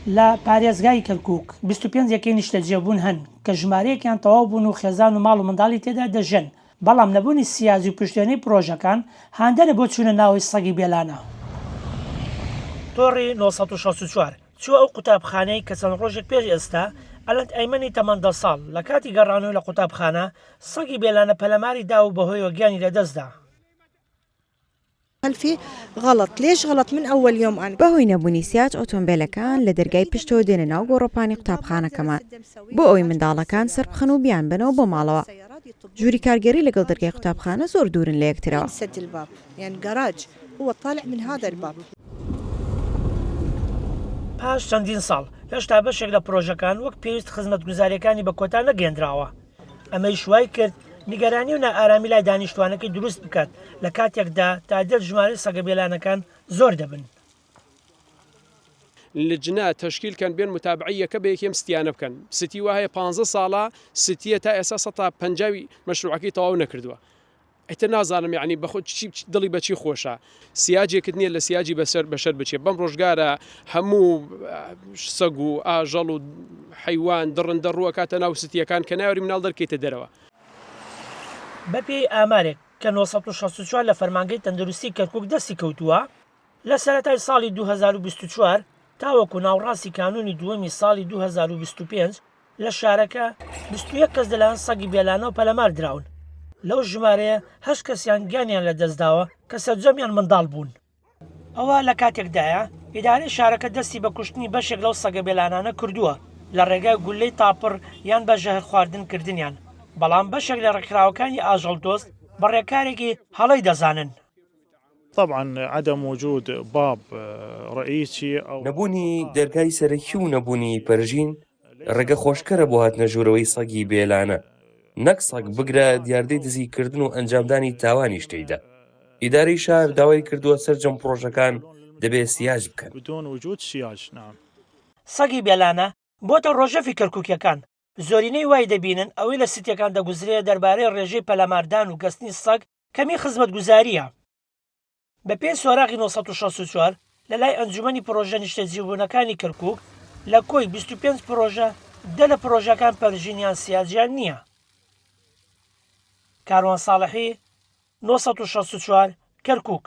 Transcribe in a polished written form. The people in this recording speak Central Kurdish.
لە پارێزگای کەرکووک 25 یەکەی نیشتەجێبوون هەن کە ژمارەیەکیان تەواو بوون و خێزان و ماڵ و منداڵی تێدا دەژەن، بەڵام نەبوونی سیاسی و پشتێنەی پرۆژەکان هاندەرە بۆ چوونە ناوەی سەگی بێلانە. تۆڕی 1964 چووە ئەو قوتابخانەی کە چەند ڕۆژێک پێش ئێستا ئەلەند ئەیمەنی تەمەندە ساڵ لە کاتی گەڕانەوە لە قوتابخانە سەگی بێلانە پەلەماری دا و بەهۆی وەگیانی لەدەستدا. هل في غلط؟ ليش غلط من أول يوم أنا؟ بەهۆی نەبوونی سیاج ئۆتۆمبیلەکان لە دەرگای پشتەوە دێنە ناو گۆڕۆپانی قوتابخانەکەمان بۆ ئەوەی منداڵەکان سەربخەن و بیان بنەوە بۆ ماڵەوە. ژووری کارگەری لەگەڵ دەرگای قوتابخانە زۆر دوورن لە یەکترەوە. سد الباب يعني جراج هو طالع من هذا الباب. پاش چەندین ساڵ هێشتا بەشێک لە پرۆژەکان وەک پێویست خزمەتگوزاریەکانی بە کۆتا نەگەێنراوە. ئەمەی شوای کرد نیگەرانی و نائارامی لای دانیشتوانەکەی دروست بکات لە کاتێکدا تا دێت ژمارەی سەگە بێلانەکان زۆر دەبن. لجنە تەشکیلکەن بێن متابعیەکە بە یەکێم ستیانە بکەن. ستی وایە 15 ساڵە ستیە تا ئێستا 150 مەشروعەکەی تەواو نەکردووە. ئەتە نازانم یعنی بەخۆ دڵی بەچی خۆشە سیاجێکت نییە لە سیاجی بەشەر بچێت بەم ڕۆژگارە هەموو سەگ و ئاژەڵ و حیوان دڕندە ڕووە کاتە ناو ستیەکان کە ناوەری مناڵ دەرکەیتە دەرەوە. بەپێی ئامارێک کە 1964 لە فەرمانگەی تەندروستی کەرکووک دەستی کەوتووە لە سەرەتای ساڵی 2024 تاوەکو ناوڕاستی کانونی دووەمی ساڵی 2025 لە شارەکە 21 کەس لەلایەن سەگی بێلانە و پەلەمار دراون. لەو ژمارەیە 8 کەسیان گیانیان لە دەستداوە کە سەرجەمیان منداڵ بوون. ئەوە لە کاتێکدایە ئیدارەی شارەکە دەستی بە کوشتنی بەشێک لەو سەگە بێلانانە کردووە لە ڕێگای گولەی تاپڕ یان بە ژەهر خواردن کردنیان، بەڵام بەشێک لە ڕێکخراوەکانی ئاژەڵ دۆست بە ڕێکارێکی هەڵەی دەزانن. طبعا عدم وجود باب رئيسي أو نەبوونی دەرگای سەرەکی و نەبوونی پەرژین ڕێگە خۆشکەرە بۆ هاتنە ژوورەوەی سەگی بێلانە. نەک سەگ بگرە دیاردەی دزیکردن و ئەنجامدانی تاوانی شتەیدا. ئیدارەی شار داوای کردووە سەرجەم پرۆژەکان دەبێت سیاج بکەن. بدون وجود سیاج. نعم. سەگی بێلانە بۆتە ڕۆژەفی کەرکووکیەکان. زۆرینەی وای دەبینن ئەوەی لە سیتیەکان دەگوزرێ دەربارەی ڕێژەی پەلەماردان و گەستنی سەگ کەمی خزمەتگوزاریە. بە پێی سۆراغی 1964 لە لای ئەنجومەنی پرۆژە نیشتەجێبوونەکانی کەرکووک لە کۆی 25 پرۆژە دە لە پرۆژەکان پەرژینیان سیاجیان نییە. کاروان ساڵحی 1964 کەرکووک.